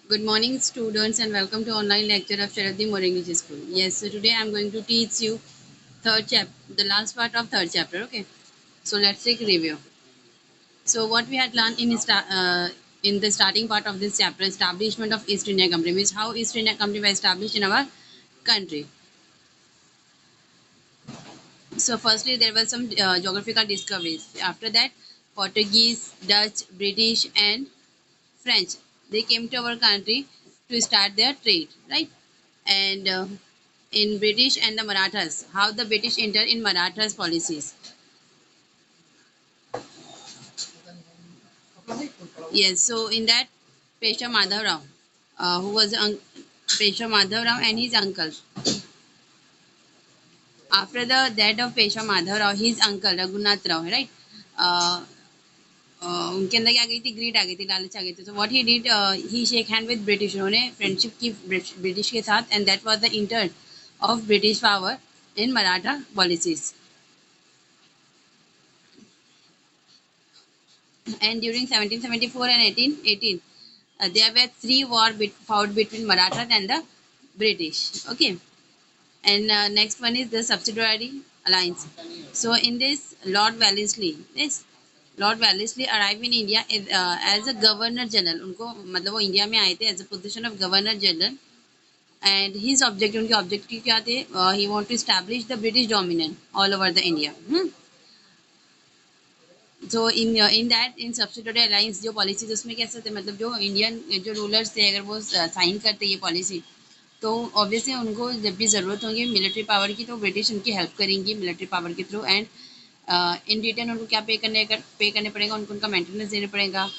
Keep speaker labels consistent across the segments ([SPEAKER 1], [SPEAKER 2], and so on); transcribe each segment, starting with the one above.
[SPEAKER 1] Good morning, students, and welcome to online lecture of Sharathi More English School. Yes, so today I'm going to teach you third chapter, the last part of third chapter. Okay, so let's take a review. So what we had learned in the starting part of this chapter, establishment of East India Company, means how East India Company was established in our country. So firstly, there were some geographical discoveries. After that, Portuguese, Dutch, British, and French, they came to our country to start their trade, right? And in British and the Marathas, how the British entered in Marathas policies. Yes, so in that, Pesha Madhav Rao, who was Pesha Madhav Rao and his uncle. After the death of Pesha Madhav Rao, his uncle Raghunath Rao, right? Uh, उनके अंदर क्या आ गई थी, grid आ गई थी, लालच आ गई थी. So what he did, he shake hand with British. उन्होंने फ्रेंडशिप की ब्रिटिश के साथ, and that was the intern of British power in Maratha policies. And during 1774 and 1818, there were three wars fought between Marathas and the British. Okay, and next one is the subsidiary alliance. So in this, Lord Wellesley, yes, Lord Wellesley arrived in India as a governor general. उनको मतलब वो India में आए थे as a position of governor general. And his objective, उनके objective क्या थे? He want to establish the British dominance all over the India. So in that in substituted alliance जो पॉलिसीज उसमें कैसे थे, मतलब जो इंडियन जो रूलर्स थे, अगर वो साइन करते ये पॉलिसी, तो ऑब्वियसली उनको जब भी ज़रूरत होगी मिलिट्री पावर की, तो ब्रिटिश उनकी हेल्प करेंगी मिलिट्री पावर के थ्रू. एंड इन रिटर्न उनको क्या पे करने पड़ेगा, उनको उनका मेंटेनेंस देना पड़ेगा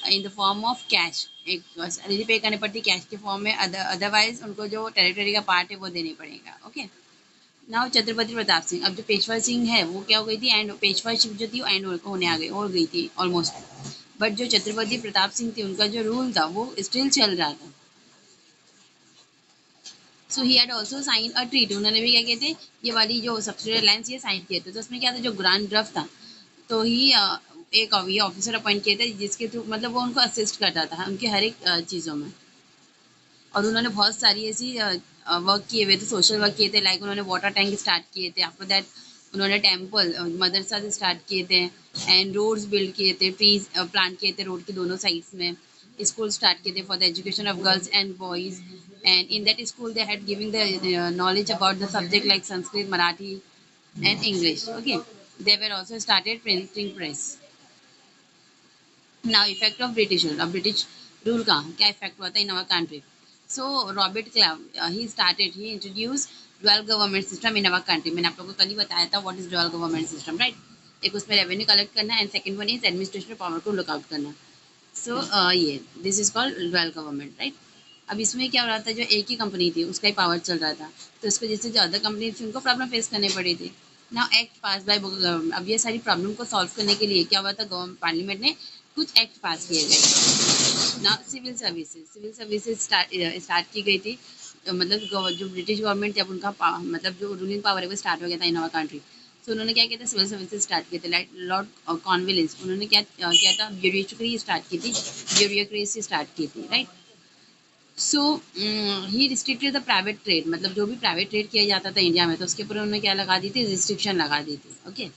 [SPEAKER 1] इन द फॉर्म ऑफ कैश. एक सैलरी पे करनी पड़ती कैश के फॉर्म में, अदरवाइज उनको जो टेरिटरी का पार्ट है वो देना पड़ेगा. Okay, now Chhatrapati Pratap Singh. अब जो पेशवा सिंह है वो क्या हो गई थी, एंड पेशवा शिप जो थी वो एंड होने आ गई, हो गई थी ऑलमोस्ट. बट जो छत्रपति प्रताप सिंह थे उनका जो रूल था वो स्टिल चल रहा था. So he had also sign a treaty. उन्होंने भी क्या किए थे, ये वाली जो सब्सिडी अलायंस ये साइन किए थे. तो उसमें क्या था, जो ग्रांड ड्राफ्ट था, तो ही एक ये ऑफिसर अपॉइंट किए थे जिसके थ्रू मतलब वो उनको असिस्ट करता था उनके हर एक चीज़ों में. और उन्होंने बहुत सारी ऐसी वर्क किए हुए थे, सोशल वर्क किए थे. लाइक उन्होंने वाटर टैंक स्टार्ट किए थे. आफ्टर दैट उन्होंने टेम्पल मदरसा से स्टार्ट किए थे. एंड रोड्स बिल्ड किए थे, ट्रीज प्लांट किए थे रोड के दोनों साइड्स में. स्कूल स्टार्ट किए थे for the education of girls and boys. And in that school they had giving the knowledge about the subject like Sanskrit, Marathi and English. Okay, they were also started printing press. Now effect of British rule. अब British rule का क्या इफेक्ट हुआ था in our country. So Robert Clive, he started, he introduce dual government system in our country. मैंने आप लोगों को कल ही बताया था what is dual government system, right. एक उसमें रेवेन्यू कलेक्ट करना and second one is administration power को लुक आउट करना. सो ये this is called dual government, right. अब इसमें क्या हो रहा था, जो एक ही कंपनी थी उसका ही पावर चल रहा था, तो इसको जैसे जो अदर कंपनी थी उनको प्रॉब्लम फेस करनी पड़ी थी. Now act pass by. अब ये सारी प्रॉब्लम को सॉल्व करने के लिए क्या हुआ था, पार्लियामेंट ने कुछ एक्ट पास किए गए. ना सिविल सर्विसेज स्टार्ट की गई थी. मतलब जो ब्रिटिश गवर्नमेंट जब उनका मतलब जो रूलिंग पावर है वो स्टार्ट हो गया था इन आवर कंट्री. सो उन्होंने क्या किया था, सिविल सर्विसेज स्टार्ट किए थे. लाइक लॉर्ड कॉन्वेलिस, उन्होंने क्या किया था, ब्यूरोक्रेसी स्टार्ट की थी. ब्यूरोक्रेसी स्टार्ट की थी, right. So he restricted the private trade. मतलब जो भी प्राइवेट ट्रेड किया जाता था इंडिया में, तो उसके ऊपर उन्होंने क्या लगा दी थी, रिस्ट्रिक्शन लगा दी थी. Okay,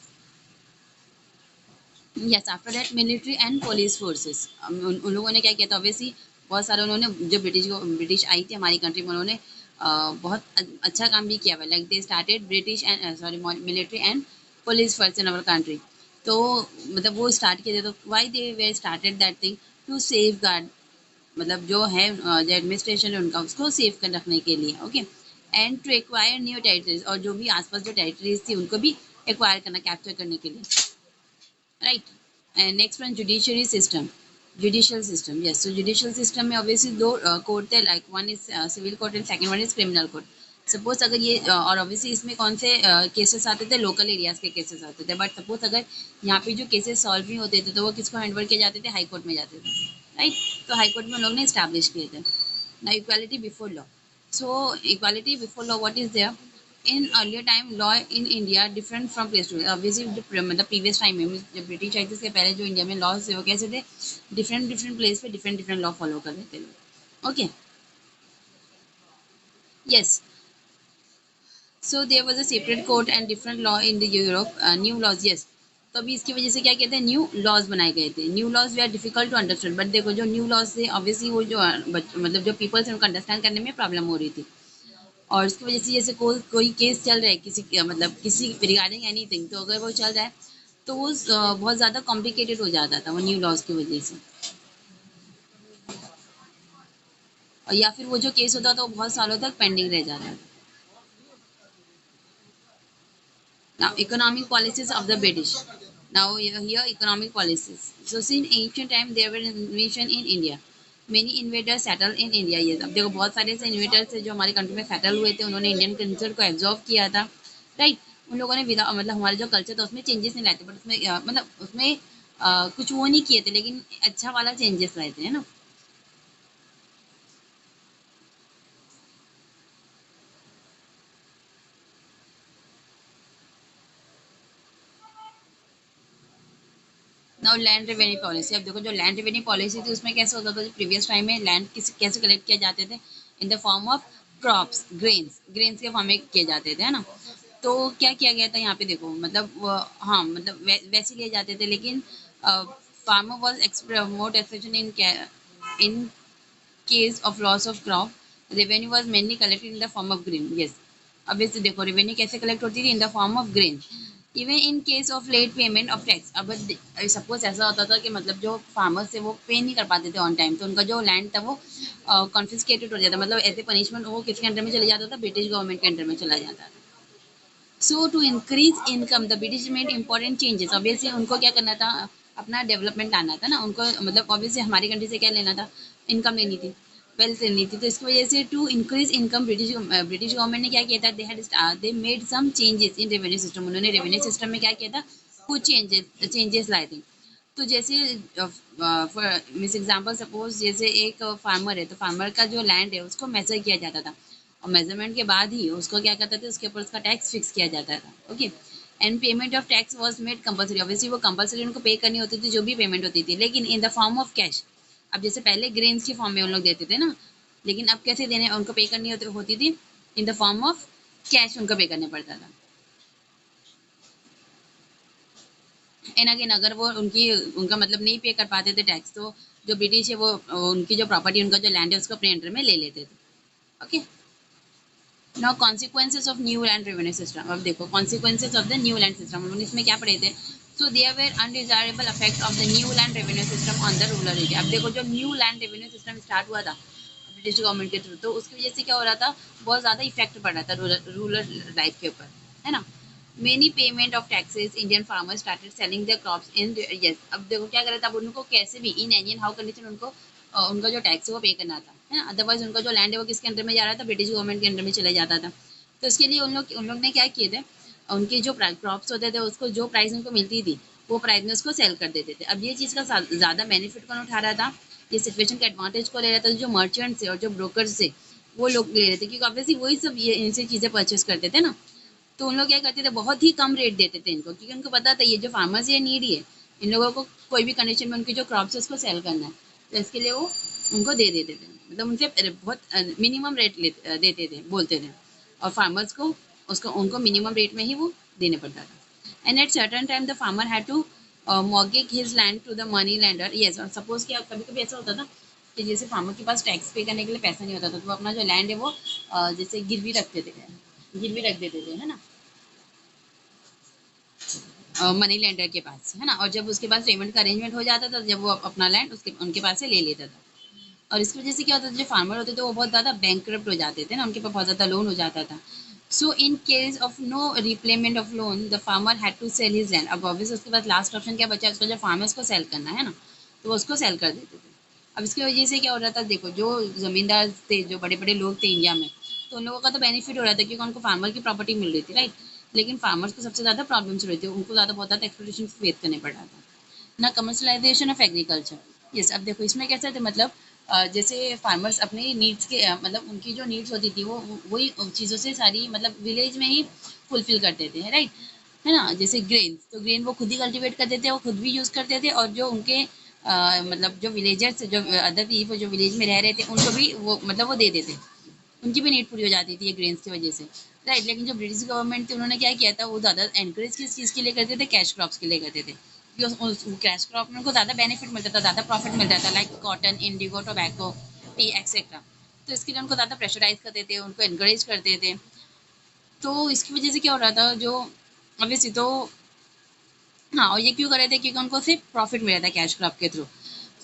[SPEAKER 1] yes. After that military and police forces. उन लोगों ने क्या किया था, ऑब्वियसली बहुत सारे उन्होंने जो ब्रिटिश आई थी हमारी कंट्री में, उन्होंने बहुत अच्छा काम भी किया हुआ. Like they started British and sorry military and police force in our country. तो मतलब वो स्टार्ट किए थे. तो वाई दे वे started that thing, to safeguard. मतलब जो है जो एडमिनिस्ट्रेशन है उनका, उसको सेफ कर रखने के लिए. Okay, and to acquire new territories. और जो भी आसपास जो टेरिटरीज थी उनको भी एक्वायर करना, कैप्चर करने के लिए, right. And next one, judiciary system. Judicial system, yes. So judicial system में ऑब्वियसली दो कोर्ट थे. Like one is civil court and second one is criminal court. Suppose अगर ये और ऑब्वियसली इसमें कौन से केसेस आते थे, लोकल एरियाज के केसेस आते थे. बट सपोज अगर यहाँ पे जो केसेस सॉल्व नहीं होते थे, तो वो किसको हैंडओवर किए जाते थे, हाई कोर्ट में जाते थे, राइट. तो हाई कोर्ट में उन लोग ने इस्टेब्लिश किए थे. ना equality before law. So equality before law, what is there. In earlier time law in India different from place to. Obviously मतलब प्रीवियस टाइम में जब ब्रिटिश आई थी उसके पहले जो इंडिया में लॉज थे वो कैसे थे, डिफरेंट डिफरेंट प्लेस पे डिफरेंट डिफरेंट लॉ फॉलो कर रहे थे लोग. Okay. Yes. So there was a separate court and different law in the Europe. New laws, yes. तो अभी इसकी वजह से क्या कहते हैं, न्यू लॉज बनाए गए थे. न्यू लॉज वे are difficult to understand, but देखो जो न्यू लॉज थे ऑब्वियसली वो जो मतलब जो पीपल्स हैं उनको अंडरस्टैंड करने में प्रॉब्लम हो रही थी. और इसकी वजह से जैसे कोई केस चल रहा है मतलब किसी रिगार्डिंग एनीथिंग, तो अगर वो चल रहा है तो वो बहुत ज़्यादा कॉम्प्लिकेटेड हो जाता था वो न्यू लॉज की वजह से. और या फिर वो जो केस होता था वो बहुत सालों तक पेंडिंग रह जाता था. Now, economic policies of the British. Now, here economic policies. So, since ancient time, there were invasion in India. Many invaders settled in India. Yes, अब देखो बहुत सारे ऐसे इन्वेटर्स थे जो हमारे कंट्री में सेटल हुए थे, उन्होंने इंडियन कल्चर को एब्जॉर्व किया था, राइट. उन लोगों ने मतलब हमारे जो कल्चर था उसमें चेंजेस नहीं लाए थे, बट उसमें मतलब उसमें कुछ वो नहीं किए थे, लेकिन अच्छा वाला चेंजेस लाए थे, है ना. Now land revenue policy. अब देखो जो लैंड रेवेन्यू पॉलिसी थी उसमें कैसे होता था, जो प्रीवियस टाइम में लैंड कैसे कलेक्ट किए जाते थे, इन the form of crops, grains के फॉर्म में किए जाते थे, है ना. तो क्या किया गया था यहाँ पे देखो, मतलब हाँ मतलब वैसे लिए जाते थे, लेकिन farmer was more expectation in case of loss of crop. Revenue was mainly collected in the form of grain. Yes, अब इससे देखो रेवेन्यू कैसे कलेक्ट होती थी, in the form of grain. Even in case of late payment of tax. अब suppose ऐसा होता था कि मतलब जो फार्मर्स थे वो पे नहीं कर पाते थे ऑन टाइम, तो उनका जो लैंड था वो कॉन्फिस्केटेड हो जाता, मतलब ऐसे पनिशमेंट वो किसके अंडर में चले जाता था, ब्रिटिश गवर्नमेंट के अंडर में चला जाता था. So to increase income the British made important changes. Obviously उनको क्या करना था, अपना डेवलपमेंट लाना था ना उनको, मतलब ऑब्वियसली हमारी कंट्री से क्या लेना था, इनकम लेनी थी, वेल्थ लेनी थी. तो इसकी वजह से to increase income British government ने क्या किया था, they made some changes in revenue system. उन्होंने रेवेन्यू सिस्टम में क्या किया था, कुछ चेंजेस लाए थे. तो जैसे मिस एग्जाम्पल सपोज जैसे एक फार्मर है, तो फार्मर का जो लैंड है उसको मेजर किया जाता था, और मेजरमेंट के बाद ही उसको क्या करते थे, उसके ऊपर उसका टैक्स फिक्स किया जाता था. Okay. And payment of tax was made compulsory. Obviously वो कंपलसरी उनको पे करनी होती थी जो भी पेमेंट होती थी, लेकिन इन द फॉर्म ऑफ कैश. अब जैसे पहले ग्रेन्स की फॉर्म में उन लोग देते थे ना, लेकिन अब कैसे देने उनको पे करनी होती थी, in the form of cash उनको पे करना पड़ता था. एंड अगेन अगर वो उनका मतलब नहीं पे कर पाते थे टैक्स, तो जो ब्रिटिश है वो उनकी जो प्रॉपर्टी, उनका जो लैंड है उसको अपने अंडर में ले लेते थे. Okay. Now consequences of new land revenue system. अब देखो consequences of the new land system, हम इसमें क्या पढ़े थे. So there were undesirable effect of the new land revenue system on the rural area. अब देखो जो new land revenue system start हुआ था ब्रिटिश गवर्नमेंट के थ्रू, तो उसकी वजह से क्या हो रहा था, बहुत ज़्यादा इफेक्ट पड़ रहा था रूरल लाइफ के ऊपर, है ना. Many payment of taxes Indian farmers started selling their crops in. Yes, अब देखो क्या कर रहा था, अब उनको कैसे भी इन एनी हाउ कंडीशन उनको उनका जो टैक्स है वो पे करना था, है ना. अदरवाइज उनका जो लैंड है वो किसके अंडर में जा रहा था, ब्रिटिश गवर्नमेंट के अंडर में चले जाता था. तो इसके लिए उन लोग ने क्या किए थे, उनके जो क्रॉप्स होते थे उसको जो प्राइस उनको मिलती थी वो प्राइस में उसको सेल कर देते थे. अब ये चीज़ का ज़्यादा बेनिफिट कौन उठा रहा था, ये सिचुएशन के एडवांटेज को ले रहा था, जो मर्चेंट्स थे और जो ब्रोकर्स थे वो लोग ले रहे थे, क्योंकि ऑब्वियसली वही सब ये इनसे चीज़ें परचेस करते थे ना. तो उन लोग क्या करते थे, बहुत ही कम रेट देते थे इनको, क्योंकि उनको पता था ये जो फार्मर्स ये नीडी है, इन लोगों को कोई भी कंडीशन में उनकी जो क्रॉप्स है उसको सेल करना है, तो इसके लिए वो उनको दे देते थे, मतलब उनसे बहुत मिनिमम रेट देते थे, बोलते थे, और फार्मर्स को उसको उनको मिनिमम रेट में ही वो देने पड़ता था. And at certain time the farmer had to mortgage his land to the money lender. Yes, और सपोज कि कभी कभी ऐसा होता था कि जैसे फार्मर के पास टैक्स पे करने के लिए पैसा नहीं होता था, तो वो अपना जो लैंड है वो जैसे गिरवी रख देते थे, है ना, मनी लेंडर के पास, है ना. और जब उसके पास पेमेंट का अरेंजमेंट हो जाता था, जब वो अपना लैंड उनके पास से ले लेता था. और इसकी वजह से क्या होता था, जो फार्मर होते थे वो बहुत ज़्यादा बैंकरप्ट हो जाते थे ना, उनके पास बहुत ज़्यादा लोन हो जाता था. So in case of no repayment of loan the farmer had to sell his land. अब ऑब्वियसली उसके पास लास्ट ऑप्शन क्या बचा, उसको जो फार्मर्स को सेल करना है ना, तो वो उसको सेल कर देते थे. अब इसकी वजह से क्या हो रहा था, देखो जो ज़मींदार थे, जो बड़े बड़े लोग थे इंडिया में, तो उन लोगों का तो बेनिफिट हो रहा था क्योंकि उनको फार्मर की प्रॉपर्टी मिल रही थी, राइट. लेकिन फार्मर्स को सबसे ज़्यादा प्रॉब्लम्स हो रही थी, उनको बहुत ज़्यादा एक्सप्लोटेशन फेस करने पड़ रहा था ना. Commercialisation of agriculture. यस, अब देखो इसमें कैसा था, मतलब जैसे फार्मर्स अपनी नीड्स के मतलब उनकी जो नीड्स होती थी वो वही चीज़ों से सारी मतलब विलेज में ही फुलफिल करते थे, राइट, है ना. जैसे ग्रेन, तो ग्रेन वो खुद ही कल्टीवेट करते थे, वो खुद भी यूज़ करते थे, और जो उनके मतलब जो विलेजर्स, जो अदर पीपल जो विलेज में रह रहे थे, उनको भी वो मतलब वो दे देते, उनकी भी नीड पूरी हो जाती थी ये ग्रेन्स की वजह से, राइट। लेकिन जो ब्रिटिश गवर्नमेंट थी, उन्होंने क्या किया था, वो ज़्यादा एनकरेज किस चीज़ के लिए करते थे, कैश क्रॉप्स के लिए करते थे, क्योंकि उस कैश क्रॉप में उनको ज़्यादा बेनिफिट मिलता था, ज़्यादा प्रॉफिट मिलता था, like cotton, Indigo, tobacco, T etcetera. तो इसके लिए उनको ज़्यादा प्रेशराइज करते थे, उनको एनकरेज करते थे। तो इसकी वजह से क्या हो रहा था, जो ऑब्वियसली तो हाँ, और ये क्यों कर रहे थे, क्योंकि उनको सिर्फ प्रॉफिट मिल रहा था कैश क्रॉप के थ्रू।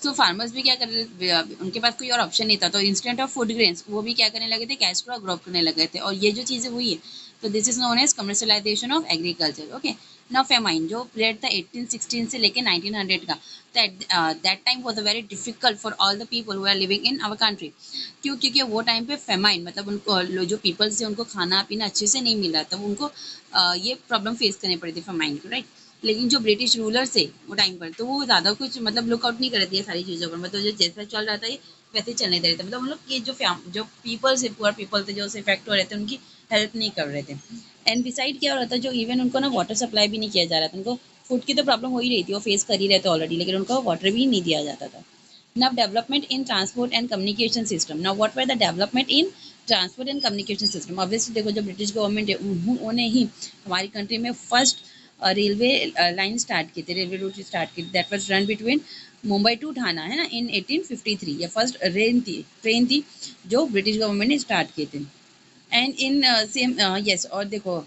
[SPEAKER 1] तो फार्मर्स भी क्या कर रहे थे, उनके पास कोई और ऑप्शन नहीं था, तो इंस्टेंट ऑफ फूड ग्रेन्स वो भी क्या करने लगे थे, कैश क्रॉप ग्रो करने लगे थे, और ये जो चीज़ें हुई है, तो this is known as commercialization of agriculture. Okay, now famine जो पीरियड था 1816 से लेके 1900 का, that time was very difficult for all the people who are living in our country. क्यों? क्योंकि वो टाइम पे फेमाइन मतलब उनको जो पीपल्स थे, उनको खाना पीना अच्छे से नहीं मिल रहा था, उनको ये प्रॉब्लम फेस करनी पड़ी थी फेमाइन को, राइट। लेकिन जो ब्रिटिश रूलर्स थे वो टाइम पर, तो वो ज़्यादा कुछ मतलब लुकआउट नहीं कर रहे थे ये सारी चीज़ों पर, मतलब जो जैसा चल रहा था ये वैसे ही चलने दे रहे थे, मतलब हम लोग ये जो पीपल्स है, पुअर पीपल थे, जो इफेक्ट हो रहे थे, उनकी हेल्प नहीं कर रहे थे। एंड बिसाइड क्या हो रहा था, जो इवन उनको ना वाटर सप्लाई भी नहीं किया जा रहा था, उनको फूड की तो प्रॉब्लम हो ही रही थी, वो फेस कर ही रहे थे ऑलरेडी, लेकिन उनको वाटर भी नहीं दिया जाता था। Now development in transport and communication system. Now what were the development in transport and communication system? Obviously देखो, जो ब्रिटिश गवर्नमेंट है, उन्होंने ही हमारी कंट्री में फर्स्ट रेलवे लाइन स्टार्ट की थी, रेलवे रूट स्टार्ट की, that was run between Mumbai to Thane, है ना, इन 1853। ये फर्स्ट ट्रेन थी जो ब्रिटिश गवर्नमेंट ने स्टार्ट की थी। एंड इन सेम यस, और देखो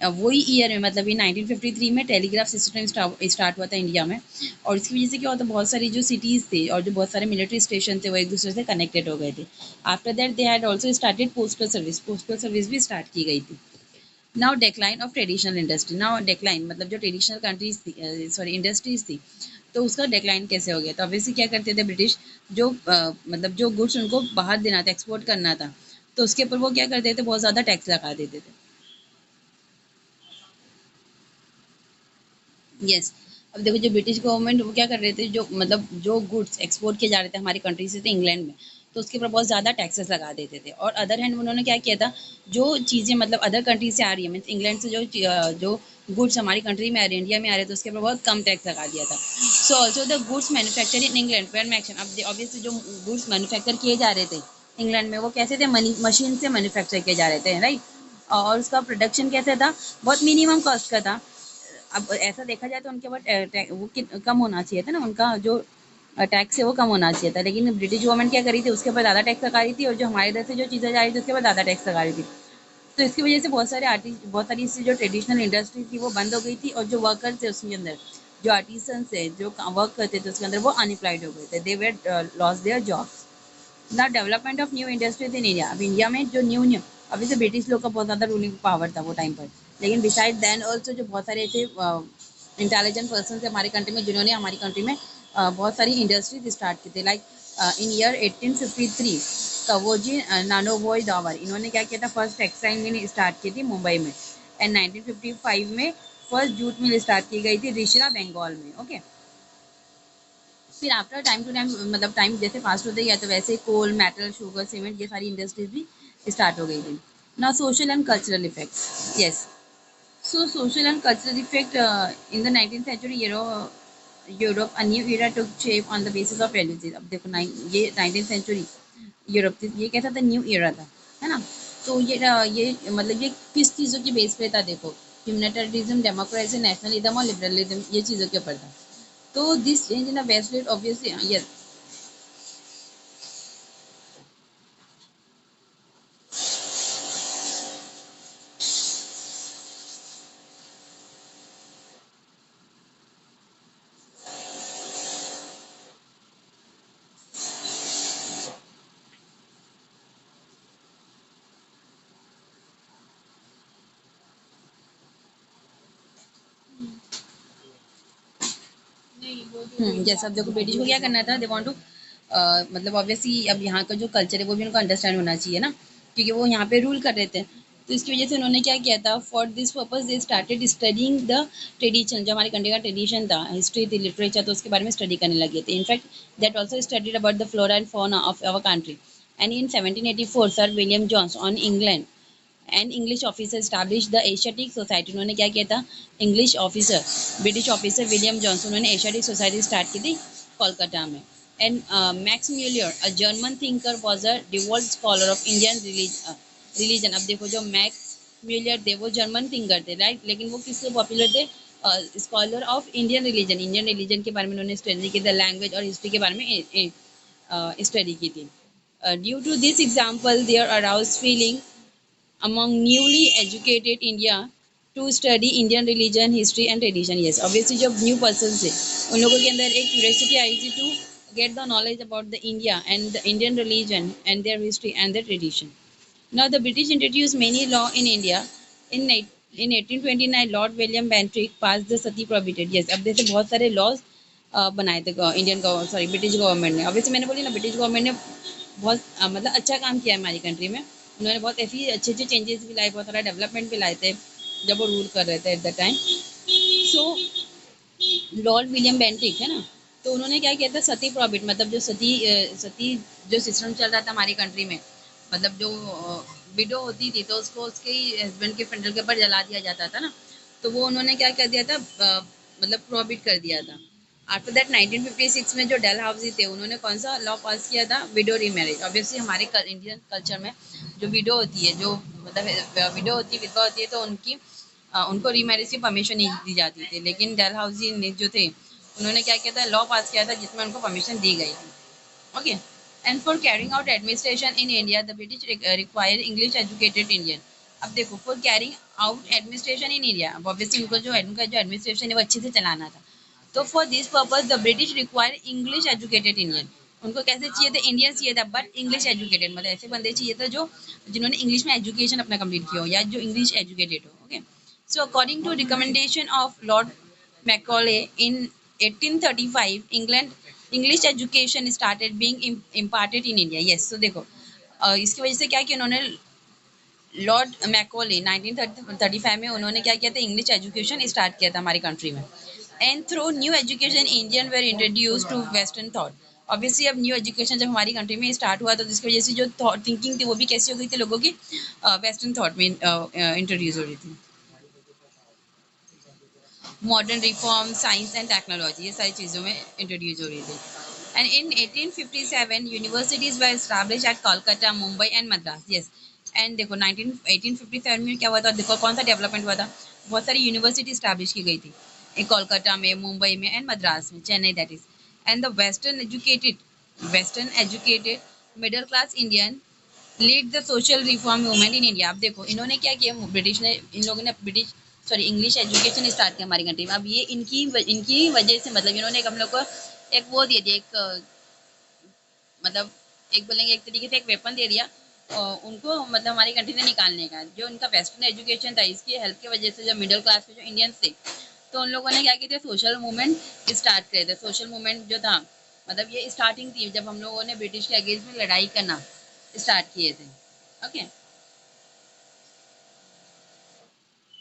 [SPEAKER 1] वही ईयर में, मतलब ये 1953 में टेलीग्राफ सिस्टम स्टार्ट हुआ था इंडिया में, और इसकी वजह से क्या होता, बहुत सारी जो सिटीज़ थे और जो बहुत सारे मिलिट्री स्टेशन थे, वो एक दूसरे से कनेक्टेड हो गए थे। After that they had also started postal service भी स्टार्ट की गई थी। Now decline of traditional industry. Now decline मतलब जो ट्रेडिशनल कंट्रीज थी, सॉरी इंडस्ट्रीज थी, तो उसका डेक्लाइन कैसे हो गया? तो ऑब्वियसली क्या करते थे ब्रिटिश, जो मतलब जो गुड्स उनको बाहर देना था, एक्सपोर्ट करना था, तो उसके ऊपर वो क्या करते थे, बहुत ज़्यादा टैक्स लगा देते थे। यस, अब देखो, जो ब्रिटिश गवर्नमेंट वो क्या कर रहे थे, जो मतलब जो गुड्स एक्सपोर्ट किए जा रहे थे हमारी कंट्री से थे इंग्लैंड में, तो उसके ऊपर बहुत ज़्यादा टैक्सेस लगा देते थे। और अदर हैंड उन्होंने क्या किया था, जो चीज़ें मतलब अदर कंट्री से आ रही है, मीन्स इंग्लैंड से जो गुड्स हमारी कंट्री में आ रहे हैं, इंडिया में आ रहे थे, उसके ऊपर बहुत कम टैक्स लगा दिया था। So also the goods manufacture in England were मैक्शन। अब ऑब्वियसली जो गुड्स मैन्युफैक्चर किए जा रहे थे इंग्लैंड में, वो कैसे थे, मशीन से मैन्युफैक्चर किए जा रहे थे, राइट। और उसका प्रोडक्शन कैसे था, बहुत मिनिमम कॉस्ट का था। अब ऐसा देखा जाए तो उनके ऊपर वो कम होना चाहिए था ना, उनका जो टैक्स है वो कम होना चाहिए था, लेकिन ब्रिटिश गवर्नमेंट क्या करी थी, उसके ऊपर ज़्यादा टैक्स लगा रही थी, और जो हमारे इधर से जो चीज़ें जा रही थी उसके ऊपर ज़्यादा टैक्स लगा रही थी। तो इसकी वजह से बहुत सारे आर्टिस्ट, बहुत सारी इससे जो ट्रेडिशनल इंडस्ट्री थी वो बंद हो गई थी, और जो वर्कर्स थे उसके अंदर, जो आर्टिसंस थे, जो वर्क करते थे उसके अंदर, वो अनएम्प्लॉयड हो गए थे, they were lose their jobs. No development of new industries in India. अब इंडिया में जो न्यू न्यू, अभी से ब्रिटिश लोग का बहुत ज़्यादा रूलिंग पावर था वो टाइम पर, लेकिन बिसाइड देन ऑल्सो जो बहुत सारे ऐसे इंटेलिजेंट पर्सन थे हमारी कंट्री में, जिन्होंने हमारी कंट्री में बहुत सारी इंडस्ट्रीज स्टार्ट की थी, लाइक इन ईयर 1853 कवोजी नानोवॉय दावर, इन्होंने क्या किया था, फर्स्ट टेक्सटाइल मिल स्टार्ट की थी मुंबई में। एंड 1955 में फर्स्ट जूट मिल स्टार्ट की गई थी रिशिरा, बंगाल में। ओके, फिर आफ्टर टाइम टू टाइम, मतलब टाइम जैसे फास्ट होते गया, तो वैसे कोल, मेटल, शुगर, सीमेंट, ये सारी इंडस्ट्रीज भी स्टार्ट हो गई थी। Now social and cultural effects. Yes, so social and cultural effect in the 19th century Europe, a new era took shape on the basis of values। अब देखो ये 19th century Europe, ये कैसा था, न्यू era था, है ना। तो ये मतलब ये किस चीज़ों की बेस पे था, देखो, ह्यूमैनिटेरिज्म, डेमोक्रेसी, नेशनलिज्म और लिबरलिज्म, ये चीज़ों के ऊपर था। तो this change in the west rate obviously, yes. जैसे अब देखो, ब्रिटिश को क्या करना था, दे वांट टू मतलब ऑब्वियसली अब यहाँ का जो कल्चर है वो भी उनको अंडरस्टैंड होना चाहिए ना, क्योंकि वो यहाँ पे रूल कर रहे थे। तो इसकी वजह से उन्होंने क्या किया था, for this purpose they started studying the tradition, जो हमारी कंट्री का ट्रेडिशन था, हिस्ट्री थी, लिटरेचर, तो उसके बारे में स्टडी करने लगे थे। In fact that also studied about the flora and fauna of our country. And in 1784 sir William Jones an England and English officer establish the Asiatic society. उन्होंने क्या किया था, English officer, British officer William Jones, उन्होंने Asiatic society start की थी कोलकाता में। And Max Muller a German thinker was a डिवोल्ट scholar of Indian religion. अब देखो जो मैक्स म्यूलियर थे वो जर्मन थिंकर थे, राइट, लेकिन वो किससे पॉपुलर थे? स्कॉलर ऑफ इंडियन रिलीजन के बारे में उन्होंने स्टडी की थी, लैंग्वेज और हिस्ट्री के बारे में स्टडी की थी। Due to this example there arouse feeling among newly educated India to study Indian religion, history and tradition. Yes, obviously जब new persons थे उन लोगों के अंदर एक curiosity आई थी to get the knowledge about the India and the Indian religion and their history and their tradition. Now the British introduced many law in India. In in 1829 Lord William Bentinck passed the Sati prohibited. Yes, अब जैसे बहुत सारे laws बनाए थे Indian sorry British government ने। Obviously मैंने बोली ना ब्रिटिश गवर्नमेंट ने बहुत मतलब अच्छा काम किया है हमारी कंट्री में। उन्होंने बहुत ऐसी अच्छे अच्छे चेंजेस भी लाए, बहुत सारा डेवलपमेंट भी लाए थे जब वो रूल कर रहे थे at the time. So Lord William Bentinck है ना, तो उन्होंने क्या किया था, सती प्रॉबिट मतलब जो सती जो सिस्टम चल रहा था हमारी कंट्री में, मतलब जो विडो होती थी तो उसको उसके हस्बैंड के फंडल के ऊपर जला दिया जाता था ना, तो वो उन्होंने क्या कर दिया था, मतलब प्रॉबिट कर दिया था। आफ्टर दैट 1956 में जो डेल हाउसी थे उन्होंने कौन सा लॉ पास किया था, विडो रीमैरिज। ऑब्वियसली हमारे इंडियन कल्चर में जो विडो होती है, जो मतलब विडो होती है, विधवा होती है, तो उनको रीमैरिज की परमिशन नहीं दी जाती थी। लेकिन डेल हाउसी ने जो थे उन्होंने क्या किया था, लॉ पास किया था जिसमें उनको परमिशन दी गई थी। Okay, and for carrying out administration in India the British require English educated Indian. अब देखो for carrying out administration in India, अब ऑब्वियसली उनको जो उनका जो एडमिनिस्ट्रेशन है वो अच्छे से चलाना था, तो for this purpose the British require English educated Indian. उनको कैसे चाहिए था, इंडियन चाहिए था बट इंग्लिश एजुकेटेड, मतलब ऐसे बंदे चाहिए था जो जिन्होंने इंग्लिश में एजुकेशन अपना कंप्लीट किया हो या जो इंग्लिश एजुकेटेड हो। Okay, so according to recommendation of Lord Macaulay in 1835 England English education started being imparted in India. Yes, तो देखो इसकी वजह से क्या कि उन्होंने लॉर्ड मैकॉले 1935 में उन्होंने क्या किया था, इंग्लिश एजुकेशन स्टार्ट किया था हमारी कंट्री में। And through new education Indian were introduce to western thought. Obviously अब न्यू एजुकेशन जब हमारी कंट्री में स्टार्ट हुआ तो जिसकी वजह से जो थॉट थिंकिंग थी वो भी कैसी हो गई थी लोगों की, वेस्टर्न थॉट में इंट्रोड्यूस हो रही थी। Modern reform, science and technology, ये सारी चीज़ों में इंट्रोड्यूस हो रही थी। And in 1857 universities were establish at Kolkata, Mumbai and Madras. Yes, and देखो 1857 में क्या हुआ था, देखो कौन सा डेवलपमेंट हुआ था, बहुत सारी यूनिवर्सिटी स्टैब्लिश की गई थी कोलकाता में, मुंबई में एंड मद्रास में, Chennai that is. And the western educated middle class Indian lead the social reform movement in India. अब देखो इन्होंने क्या किया, ब्रिटिश ने, इन लोगों ने British sorry English education start किया हमारी कंट्री में। अब ये इनकी वजह से, मतलब इन्होंने एक हम लोग को एक वो दे दिया, एक मतलब एक बोलेंगे एक तरीके से एक वेपन दे दिया उनको, मतलब हमारी कंट्री से निकालने का, जो उनका वेस्टर्न एजुकेशन था। इसकी हेल्प की वजह से जो मिडिल क्लास के जो इंडियंस थे, तो उन लोगों ने क्या किया था, सोशल मूवमेंट स्टार्ट करे थे। सोशल मूवमेंट जो था, मतलब ये स्टार्टिंग थी जब हम लोगों ने ब्रिटिश के अगेंस्ट में लड़ाई करना स्टार्ट किए थे। ओके,